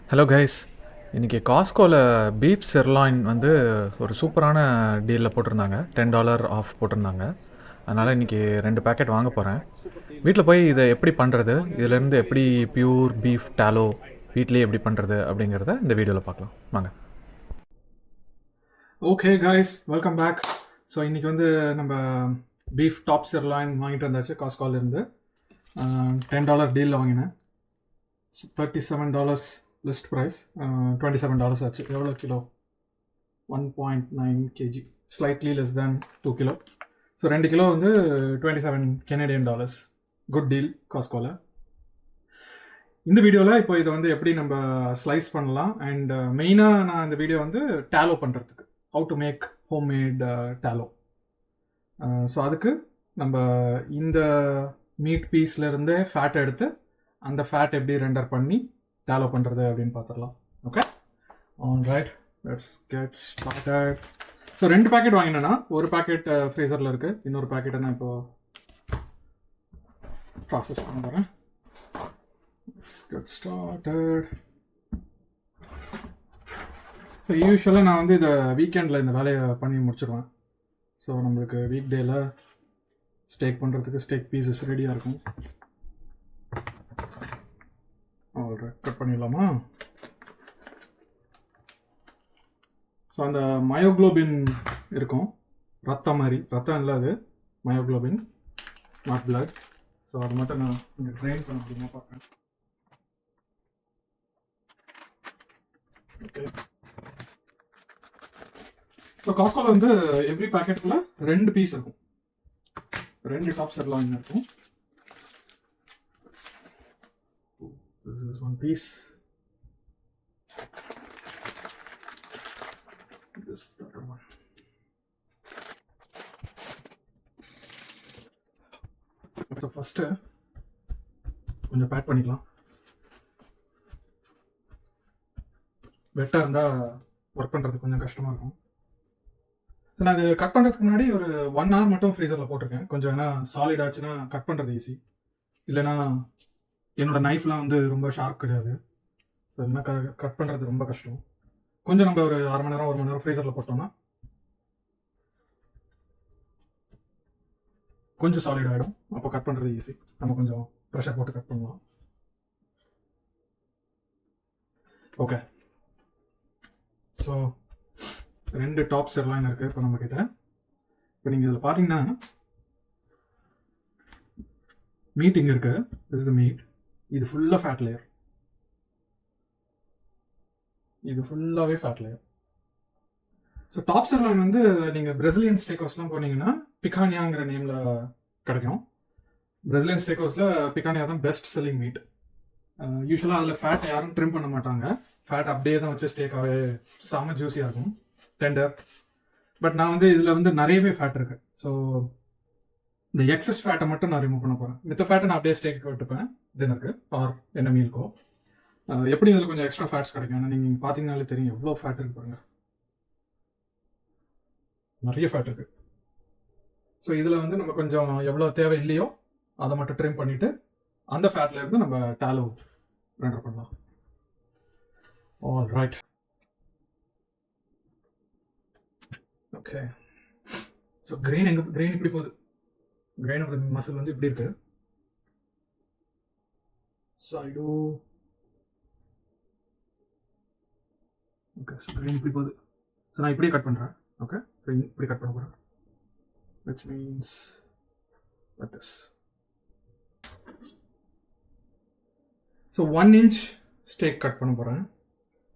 Hello guys. இன்றைக்கி காஸ்கோவில் beef செர்லாயின் வந்து ஒரு சூப்பரான டீலில் போட்டிருந்தாங்க. $10 ஆஃப் போட்டிருந்தாங்க. அதனால் இன்றைக்கி 2 பேக்கெட் வாங்க போகிறேன். வீட்டில் போய் இதை எப்படி பண்ணுறது, இதிலேருந்து எப்படி பியூர் பீஃப் டாலோ வீட்லேயே எப்படி பண்ணுறது அப்படிங்கிறத இந்த வீடியோவில் பார்க்கலாம் வாங்க. Okay guys, welcome back. So இன்றைக்கி வந்து நம்ம பீஃப் டாப் செர்லாயின் வாங்கிட்டு வந்தாச்சு காஸ்கோலேருந்து. $10 டீலில் வாங்கினேன். $37 லிஸ்ட் ப்ரைஸ், $27 ஆச்சு. எவ்வளோ kilo? 1.9 kg, slightly less than 2 kilo. So 2 kilo வந்து $27 குட் டீல் காஸ்கோவில். இந்த வீடியோவில் இப்போ இதை வந்து எப்படி நம்ம ஸ்லைஸ் பண்ணலாம் அண்ட் மெயினாக நான் இந்த வீடியோ வந்து டாலோ பண்ணுறதுக்கு, how to make homemade tallow. So அதுக்கு நம்ம இந்த மீட் பீஸ்லேருந்தே ஃபேட் எடுத்து அந்த ஃபேட் எப்படி ரெண்டர் பண்ணி டாலோ பண்ணுறது அப்படின்னு பார்த்துடலாம். Okay, alright, let's get started. So 2 packet வாங்கினேன்னா, ஒரு பேக்கெட் ஃப்ரீசரில் இருக்குது, இன்னொரு பேக்கெட்டை நான் இப்போ ப்ராசஸ் பண்ண போகிறேன். Let's get started. ஸோ யூஸ்வலாக நான் வந்து இதை வீக்கெண்டில் இந்த வேலையை பண்ணி முடிச்சிடுவேன். ஸோ நம்மளுக்கு வீக் டேயில் ஸ்டேக் பண்ணுறதுக்கு ஸ்டேக் பீசஸ் ரெடியாக இருக்கும். ஆல்ரைட், கட் பண்ணிடலாமா? ஸோ அந்த மயோக்ளோபின் இருக்கும், ரத்தம் மாதிரி. ரத்தம் இல்லை, அது மயோக்ளோபின், நாட் பிளட். ஸோ அது மட்டும் நான் கொஞ்சம் ட்ரைன் பண்ண முடியுமா பார்க்குறேன். ஓகே, ஸோ காஸ்கோவில் வந்து எவ்ரி பேக்கெட்டில் 2 பீஸ் இருக்கும், 2 டாப் செர்லாயின் இருக்கும். This is one piece. This is the other one. So first கொஞ்சம் பேக் பண்ணிக்கலாம். வெட்டாக இருந்தால் ஒர்க் பண்ணுறது கொஞ்சம் கஷ்டமாக இருக்கும். ஸோ நான் இது கட் பண்ணுறதுக்கு முன்னாடி ஒரு 1 hour மட்டும் ஃப்ரீசரில் போட்டிருக்கேன். கொஞ்சம் ஏன்னா சாலிட் ஆச்சுன்னா கட் பண்ணுறது ஈஸி. இல்லைனா என்னோட நைஃப்லாம் வந்து ரொம்ப ஷார்ப் கிடையாது. ஸோ இல்லைனா கட் பண்ணுறது ரொம்ப கஷ்டம். கொஞ்சம் நம்ம ஒரு 1/2 மணி நேரம் 1 மணி நேரம் ஃப்ரீசரில் போட்டோம்னா கொஞ்சம் சாலிட் ஆகிடும். அப்போ கட் பண்ணுறது ஈஸி. நம்ம கொஞ்சம் ப்ரெஷர் போட்டு கட் பண்ணலாம். ஓகே, ஸோ 2 டாப் செர்லாயின் இருக்குது இப்போ நம்மக்கிட்ட. இப்போ நீங்கள் இதில் பார்த்தீங்கன்னா மீட் இங்கே இருக்குது. This is the meet. இது ஃபுல்லாக ஃபேட் லேயர். இது ஃபுல்லாகவே ஃபேட் லேயர். ஸோ டாப் செர்லாயின் வந்து நீங்கள் பிரசிலியன் ஸ்டேக் ஹவுஸ்லாம் போனீங்கன்னா பிகானியாங்கிற நேமில் கிடைக்கும். பிரசிலியன் ஸ்டேக் ஹவுஸில் பிகானியா தான் பெஸ்ட் செல்லிங் மீட். யூஸ்வலாக அதில் ஃபேட் யாரும் ட்ரிம் பண்ண மாட்டாங்க. ஃபேட் அப்படியே தான் வச்சு ஸ்டேக்காகவே செம ஜூஸியாக இருக்கும், டெண்டர். பட் நான் வந்து இதில் வந்து நிறையவே ஃபேட் இருக்குது. ஸோ இந்த எக்ஸஸ் ஃபேட்டை மட்டும் நான் ரிமூவ் பண்ண போகிறேன். மித்த ஃபேட்டை நான் அப்படியே ஸ்டேக்கு விட்டுப்பேன் டின்னருக்கு ஆர் என்ன மீல்க்கோ. எப்படி இதில் கொஞ்சம் எக்ஸ்ட்ரா ஃபேட்ஸ் கிடைக்கும். ஏன்னா நீங்கள் பார்த்தீங்கன்னாலே தெரியும் எவ்வளோ ஃபேட் இருக்கு பாருங்க, நிறைய ஃபேட் இருக்குது. ஸோ இதில் வந்து நம்ம கொஞ்சம் எவ்வளோ தேவை இல்லையோ அதை மட்டும் ட்ரிம் பண்ணிவிட்டு அந்த ஃபேட்ல இருந்து நம்ம டாலோ ரெண்டர் பண்ணலாம். Alright, okay. ஸோ கிரெயின் இப்படி போகுது. கிரெயின் ஆஃப் த மசில் வந்து இப்படி இருக்கு. Side okay. ஸோ கிரெயின் இப்படி போகுது. ஸோ நான் இப்படியே கட் பண்ணுறேன். ஓகே, ஸோ இப்படி கட் பண்ண போகிறேன். Which means like this. So 1 inch steak cut பண்ண போகிறேன்.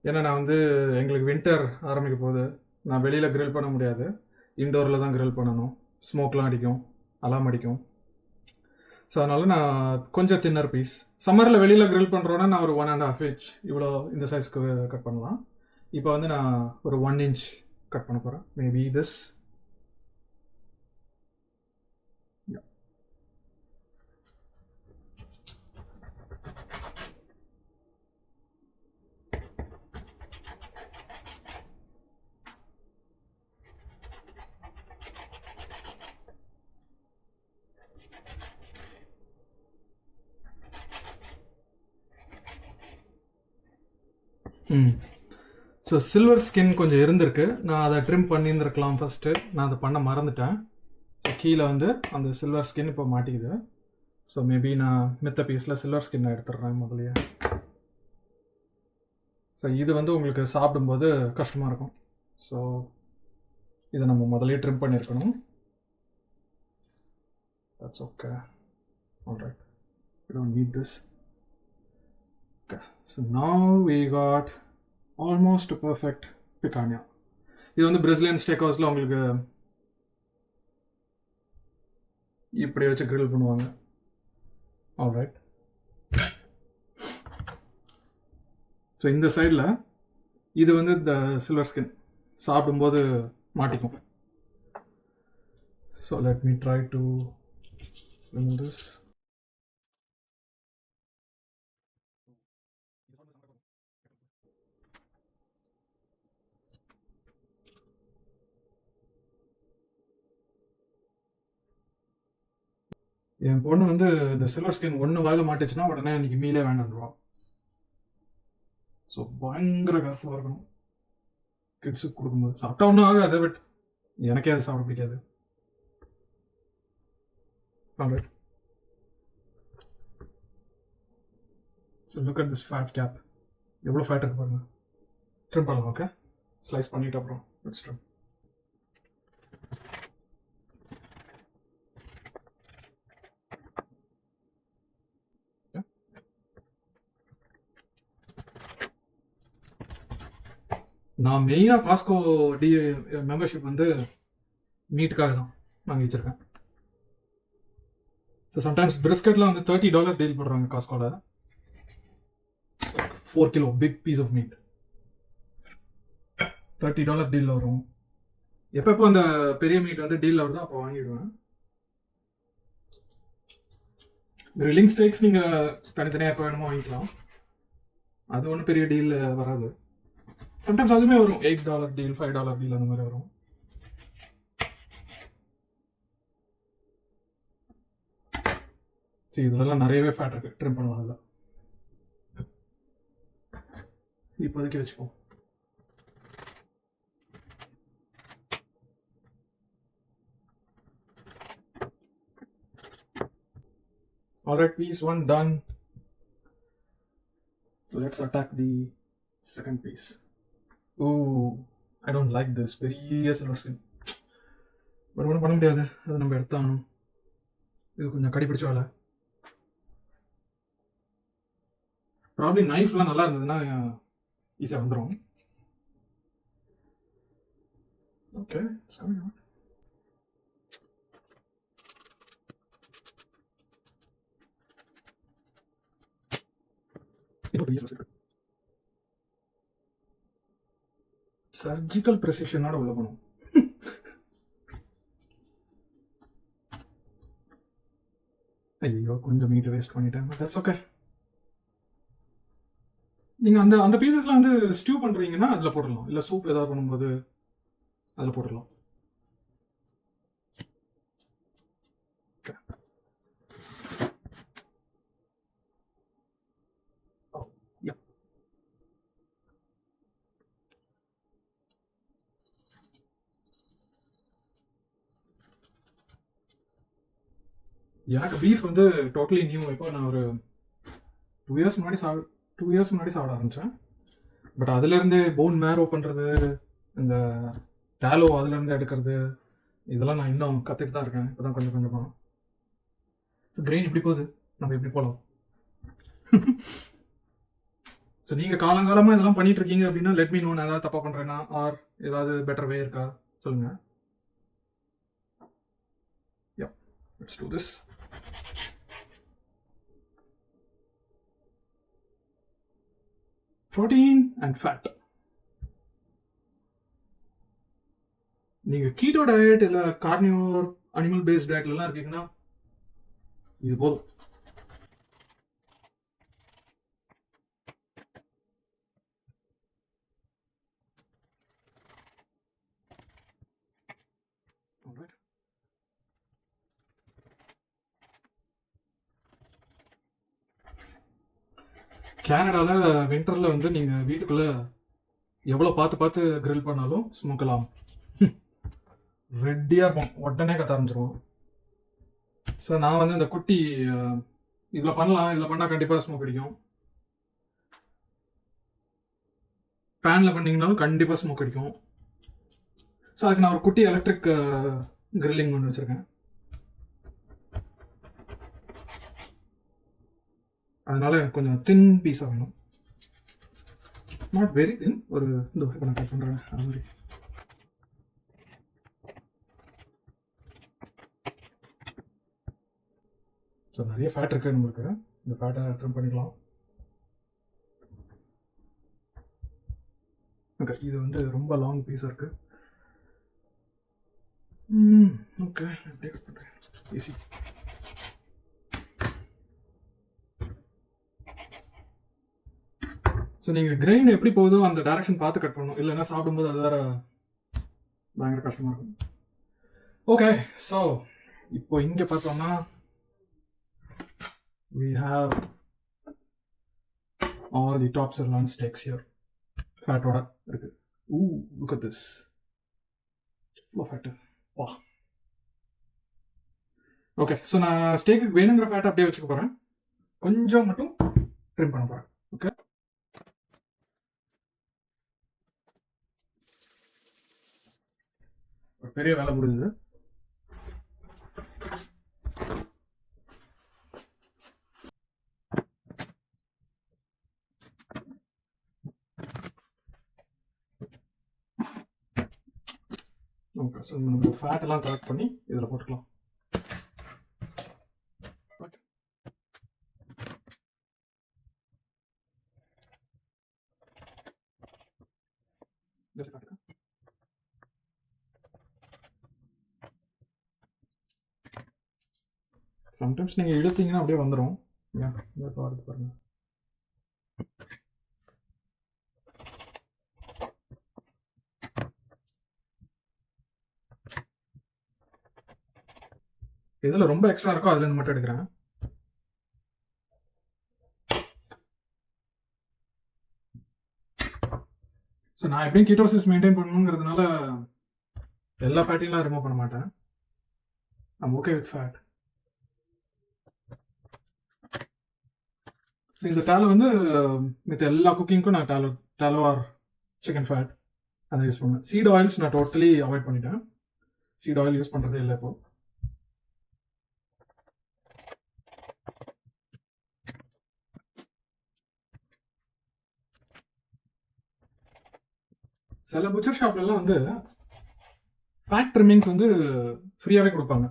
ஏன்னா நான் வந்து எங்களுக்கு வின்டர் ஆரம்பிக்க போகுது. நான் வெளியில் கிரில் பண்ண முடியாது, இன்டோரில் தான் கிரில் பண்ணணும். ஸ்மோக்லாம் அடிக்கும், அலாம் அடிக்கும். ஸோ அதனால் நான் கொஞ்சம் தின்னர் பீஸ். சம்மரில் வெளியில் கிரில் பண்ணுறோன்னா நான் ஒரு 1.5 inch இவ்வளோ இந்த சைஸ்க்கு கட் பண்ணலாம். இப்போ வந்து நான் ஒரு 1 inch கட் பண்ண போகிறேன். Maybe this. ம். ஸோ சில்வர் ஸ்கின் கொஞ்சம் இருந்திருக்கு. நான் அதை ட்ரிம் பண்ணியிருந்துருக்கலாம் ஃபஸ்ட்டு. நான் அதை பண்ண மறந்துட்டேன். ஸோ கீழே வந்து அந்த சில்வர் ஸ்கின் இப்போ மாட்டிக்குது. ஸோ மேபி நான் மித்த பீஸில் சில்வர் ஸ்கின்னை எடுத்துடுறேன் முதலையே. ஸோ இது வந்து உங்களுக்கு சாப்பிடும்போது கஷ்டமாக இருக்கும். ஸோ இதை நம்ம முதலே ட்ரிம் பண்ணியிருக்கணும். That's okay. Alright, we don't need this. Okay, so now we got almost a perfect picanha. இது வந்து பிரசிலியன் ஸ்டேக் ஹவுஸில் உங்களுக்கு இப்படி வச்சு கிரில் பண்ணுவாங்க. ஆல்ரைட், ஸோ இந்த சைடில் இது வந்து இந்த சில்வர் ஸ்கின் சாப்பிடும்போது மாட்டிக்கும். So let me try to remove this. என் பொண்ணு வந்து இந்த சில்வர் ஸ்கின் ஒன்று வாயில மாட்டுச்சுன்னா உடனே அன்றைக்கி மீலே வேண்டாம்ருவா. ஸோ பயங்கர கேர்ஃபுல்லாக இருக்கணும் கிட்ஸுக்கு கொடுக்கும்போது. சாப்பிட்டா ஒன்றும் ஆகாது, பட் எனக்கே அது சாப்பிட பிடிக்காது. Alright, so look at this fat cap. எவ்வளோ ஃபேட் இருக்கு பாருங்க. ட்ரிம் பண்ணலாம். ஓகே, ஸ்லைஸ் பண்ணிட்டு அப்புறம் லெட்ஸ் ட்ரிம். நான் மெயினாக காஸ்கோ மெம்பர்ஷிப் வந்து மீட்டுக்காக தான் வாங்கி வச்சிருக்கேன். ஸோ சம்டைம்ஸ் பிரிஸ்கெட்லாம் வந்து $30 டீல் போடுறாங்க காஸ்கோவில். 4 kilo big piece of meat $30 டீலில் வரும். எப்போ அந்த பெரிய மீட் வந்து டீலில் வருதோ அப்போ வாங்கிடுவேன். கிரில்லிங் ஸ்டேக்ஸ் நீங்கள் தனித்தனியாக எப்போ வேணுமோ வாங்கிக்கலாம். அது ஒன்றும் பெரிய டீல் வராது. சம்டைம்ஸ் அதுவுமே வரும், $8 டீல், $5 டீல் அந்த மாதிரி வரும். சரி, இதெல்லாம் நிறையவே ஃபேட் இருக்கு, ட்ரிம் பண்ணலாம். அதில் இப்போதைக்கு வச்சுப்போம். Alright, piece 1 done. So let's attack the second piece. Ooh, I don't like this. பெரிய சில்வர் ஸ்கின். பட் ஒன்றும் பண்ண முடியாது, அதை நம்ம எடுத்தாகணும். இது கொஞ்சம் கடி பிடிச்ச வேலை. ப்ராப்ளி நைஃப்லாம் நல்லா இருந்ததுன்னா ஈஸியாக வந்துடும். Okay, it's coming out. Surgical ப்ரெசிஷனோட உள்ள போகணும். ஐயோ, கொஞ்சம் மீட் வேஸ்ட் பண்ணிட்டேன். That's okay. நீங்கள் அந்த பீசஸ்லாம் வந்து ஸ்டியூ பண்ணுறீங்கன்னா அதில் போடலாம், இல்லை சூப் ஏதாவது பண்ணும்போது அதில் போடலாம். ஓகே, எனக்கு பீஃப் வந்து டோட்டலி நியூ. இப்போ நான் ஒரு 2 இயர்ஸ் முன்னாடி சாப்பிட ஆரம்பித்தேன். பட் அதுலேருந்து போன் மேரோ பண்ணுறது, இந்த டாலோ அதுலேருந்து எடுக்கிறது, இதெல்லாம் நான் இன்னும் கற்றுட்டு தான் இருக்கேன். இப்போ தான் கொஞ்சம் கொஞ்சமாக. கிரெயின் இப்படி போகுது, நம்ம எப்படி போகலாம். ஸோ நீங்கள் காலங்காலமாக இதெல்லாம் பண்ணிட்டு இருக்கீங்க அப்படின்னா லெட் மீ நோ. நான் ஏதாவது தப்பாக பண்ணுறேன்னா ஆர் ஏதாவது பெட்டர் வே இருக்கா சொல்லுங்கள். Yeah, let's do this. Protein and fat. நீங்கள் கீட்டோ டயட் இல்லை கார்னியோர் அனிமல் பேஸ்ட் டயட்லாம் இருக்கீங்கன்னா இது போதும். கனடாவில் வின்டரில் வந்து நீங்கள் வீட்டுக்குள்ளே எவ்வளோ பார்த்து பார்த்து grill பண்ணாலும் ஸ்மோக்கலாம். ரெட்டியாக இருக்கும், உடனே கத்த ஆரம்பிச்சிருவோம். ஸோ நான் வந்து இந்த குட்டி இதில் பண்ணலாம், இதில் பண்ணால் கண்டிப்பாக ஸ்மோக் அடிக்கும். பேனில் பண்ணிங்கனாலும் கண்டிப்பாக ஸ்மோக் அடிக்கும். ஸோ அதுக்கு நான் ஒரு குட்டி எலக்ட்ரிக் கிரில்லிங் ஒன்று வச்சுருக்கேன். அதனால எனக்கு கொஞ்சம் தின் பீஸாக வேணும். நாட் வெரி தின், ஒரு இந்த இப்போ நான் கட் பண்ணுறேன் அது மாதிரி. ஸோ நிறைய ஃபேட் இருக்குது நம்மளுக்கு, இந்த ஃபேட்டை ட்ரிம் பண்ணிக்கலாம். ஓகே, இது வந்து ரொம்ப லாங் பீஸாக இருக்குது. ஓகே, அப்படியே கட் பண்ணுறேன், ஈஸி. ஸோ நீங்கள் கிரெயின் எப்படி போகுதோ அந்த டைரக்ஷன் பார்த்து கட் பண்ணணும், இல்லைன்னா சாப்பிடும்போது அது வேறு பயங்கர கஷ்டமாக இருக்கும். ஓகே, ஸோ இப்போ இங்கே பார்த்தோம்னா we have all the top sirloin steaks here. Fat oda irukku. Ooh, look at this. Full fat. Wow. Okay, so na steak வேணுங்கிற fat அப்படியே வச்சுக்க போறேன். கொஞ்சம் மட்டும் trim பண்ண போறேன். Okay. ஒரு பெரிய வேலை முடிஞ்சது. ஓகே, ஸோ நம்ம ஃபேட் எல்லாம் கலெக்ட் பண்ணி இதில் போட்டுக்கலாம். சம்டைம்ஸ் நீங்கள் இழுத்தீங்கன்னா அப்படியே வந்துடும். பாருங்க. இதில் ரொம்ப எக்ஸ்ட்ரா இருக்கோ அதுலேருந்து மட்டும் எடுக்கிறேன். ஸோ நான் எப்படியும் கீட்டோசிஸ் மெயின்டைன் பண்ணணுங்கிறதுனால எல்லா ஃபேட்டையும் ரிமூவ் பண்ண மாட்டேன். I'm okay with fat. So இந்த டேலை வந்து மித்த எல்லா குக்கிங்க்கும் நான் டேலோ ஆர் சிக்கன் ஃபேட் அதை யூஸ் பண்ணுவேன். சீட் ஆயில்ஸ் நான் டோட்டலி அவாய்ட் பண்ணிட்டேன். சீட் ஆயில் யூஸ் பண்ணுறதே இல்லை இப்போ. சில புச்சர் ஷாப்லலாம் வந்து ஃபேட் ட்ரிம்மிங்ஸ் வந்து ஃப்ரீயாகவே கொடுப்பாங்க.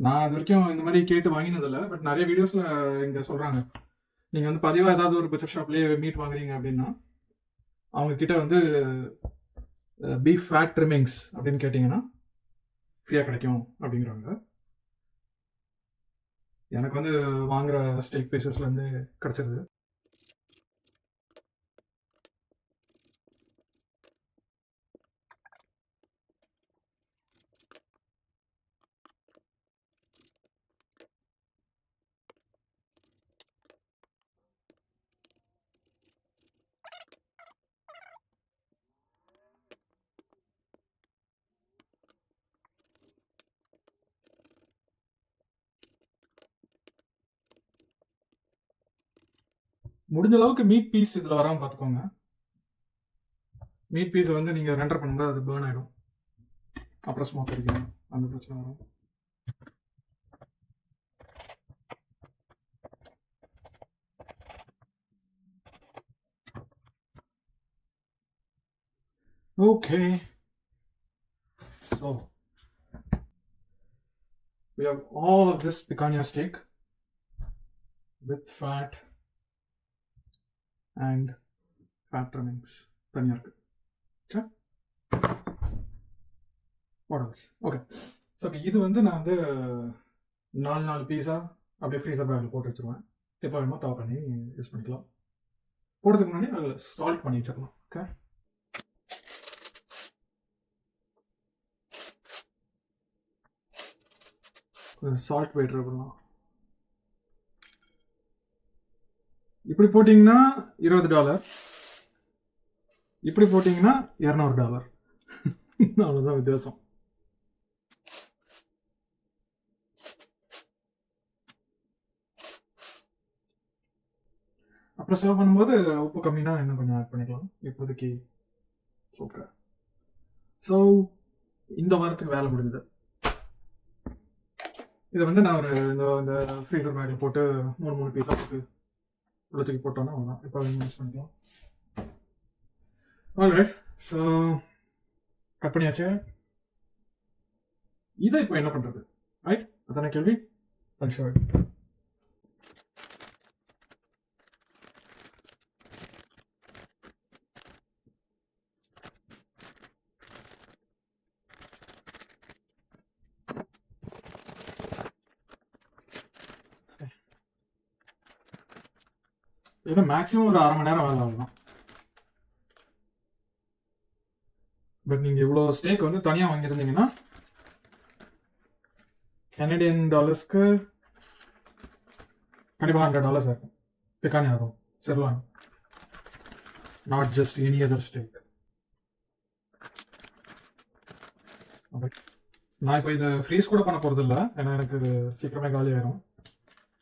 நான் இது வரைக்கும் இந்த மாதிரி கேட்டு வாங்கினதில்லை, பட் நிறைய வீடியோஸில் இங்கே சொல்கிறாங்க, நீங்கள் வந்து பதிவாக ஏதாவது ஒரு புச்சர் ஷாப்லேயே மீட் வாங்குறீங்க அப்படின்னா அவங்கக்கிட்ட வந்து பீஃப் ஃபேட் ட்ரிம்மிங்ஸ் அப்படின்னு கேட்டிங்கன்னா ஃப்ரீயாக கிடைக்கும் அப்படிங்கிறாங்க. எனக்கு வந்து வாங்குகிற ஸ்டேக் பீசஸ்லேருந்து கிடச்சிருது. முடிஞ்ச அளவுக்கு மீட் பீஸ் இதில் வராமல் பார்த்துக்கோங்க. மீட் பீஸை வந்து நீங்கள் ரெண்டர் பண்ணும்போது அது பேர்ன் ஆகிடும், அப்புறம் ஸ்மோக் அடிக்கணும், அந்த பிரச்சனை வரும். Okay, so we have all of this picanha steak with fat and fat trimmings. தனியாக இருக்கு. Okay, what else? Okay, so இது வந்து நான் வந்து 4 பீஸா அப்படியே ஃப்ரீசர் பேக்கில் போட்டு வச்சுருவேன். எப்போ வேணுமோ தவா பண்ணி யூஸ் பண்ணிக்கலாம். போடுறதுக்கு முன்னாடி அதில் சால்ட் பண்ணி வச்சிடலாம். ஓகே, சால்ட் வெயிட்டர் பண்ணலாம். இப்படி போட்டிங்கன்னா $20, இப்படி போட்டிங்கன்னா $200. அவ்வளோதான் வித்தியாசம். அப்புறம் சர்வ் பண்ணும்போது உப்பு கம்மினா இன்னும் கொஞ்சம் ஆட் பண்ணிக்கலாம். இப்போதைக்கு சூப்பர். ஸோ இந்த வாரத்துக்கு வேலை முடிஞ்சது. இதை வந்து நான் ஒரு இந்த ஃப்ரீசர் பேக்கில் போட்டு 3 பீஸாக போட்டு உள்ள தூக்கி போட்டோன்னா அவ்வளோதான். இப்போ யூஸ் பண்ணிக்கலாம். ஆல்ரைட், ஸோ கட் பண்ணியாச்சு. இதை இப்போ என்ன பண்ணுறது? ரைட், அதான கேள்வி. ஷோர். இதில் மேக்ஸிமம் ஒரு 1/2 மணி நேரம் வேலை ஆகலாம். பட் நீங்கள் இவ்வளோ ஸ்டேக் வந்து தனியாக வாங்கியிருந்தீங்கன்னா கனடியன் டாலர்ஸ்க்கு கண்டிப்பாக $100 ஆகும். பிக்கானே ஆகும். Sirloin, not just any other steak. நான் இப்போ இதை ஃப்ரீஸ் கூட பண்ண போகிறது இல்லை, ஏன்னா எனக்கு இது சீக்கிரமே காலி ஆயிடும்.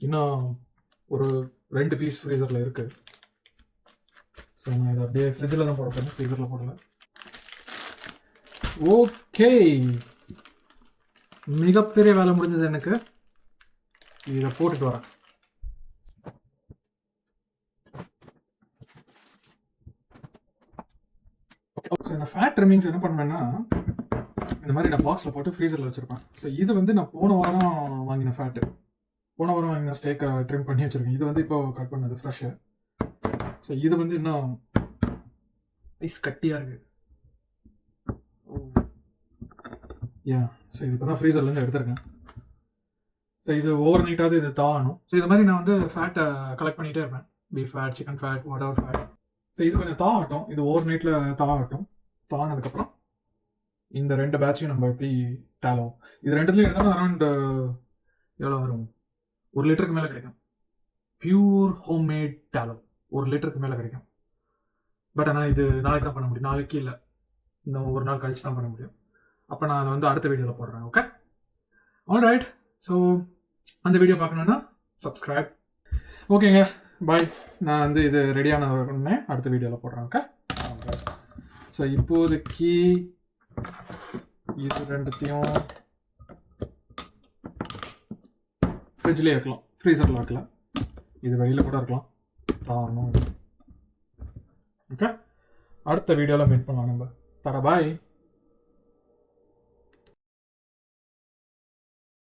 இன்னும் ஒரு 2 பீஸ் ஃப்ரீசரில் இருக்குது. ஸோ நான் இதை அப்படியே ஃப்ரிட்ஜில் தான் போட போகிறேன், ஃப்ரீசரில் போடல. ஓகே, மிகப்பெரிய வேலை முடிஞ்சது எனக்கு. இதை போட்டுட்டு வரேன். ஸோ இந்த ஃபேட் ட்ரிம்மிங்ஸ் என்ன பண்ணுவேன்னா, இந்த மாதிரி நான் பாக்ஸில் போட்டு ஃப்ரீசரில் வச்சுருப்பேன். ஸோ இது வந்து நான் போன வாரம் வாங்கின ஃபேட்டு, போன வாரம் வாங்கின ஸ்டேக்கை ட்ரிம் பண்ணி வச்சுருக்கேன். இது வந்து இப்போ கட் பண்ணது ஃப்ரெஷ்ஷு. ஸோ இது வந்து இன்னும் ஐஸ் கட்டியாக இருக்குது. ஸோ இது இப்போ தான் ஃப்ரீசர்லேருந்து எடுத்திருக்கேன். ஸோ இது ஓவர் நைட்டாவது இது தாவணும். ஸோ இது மாதிரி நான் வந்து ஃபேட்டை கலெக்ட் பண்ணிகிட்டே இருப்பேன். Beef fat, chicken fat, whatever fat. So இது கொஞ்சம் தாகட்டும், இது ஓவர் நைட்டில் தாகட்டும். தானதுக்கப்புறம் இந்த 2 பேட்சையும் நம்ம எப்படி டேலோம். இது ரெண்டுத்துலையும் எடுத்தாலும் அரௌண்ட் எவ்வளோ வரும்? 1 லிட்டருக்கு மேலே கிடைக்கும். பியூர் ஹோம்மேட் டேலோ 1 லிட்டருக்கு மேலே கிடைக்கும். பட் ஆனால் இது நாளைக்கு தான் பண்ண முடியும், நாளைக்கு இல்லை, இன்னும் ஒரு நாள் கழிச்சு தான் பண்ண முடியும். அப்போ நான் அதை வந்து அடுத்த வீடியோவில் போடுறேன். Okay, alright. ஸோ அந்த வீடியோ பார்க்கணுன்னா சப்ஸ்கிரைப். ஓகேங்க, பாய். நான் வந்து இது ரெடியான உடனே அடுத்த வீடியோவில் போடுறேன். ஓகே, ஸோ இப்போதைக்கு இது ரெண்டுத்தையும் ஃப்ரிட்ஜ்லேயே வைக்கலாம், ஃப்ரீசரில் வைக்கலாம். இது வெளியில் கூட இருக்கலாம். தானும் ஓகே, அடுத்த வீடியோவில் மீட் பண்ணலாம் நம்ம. தர பாய்.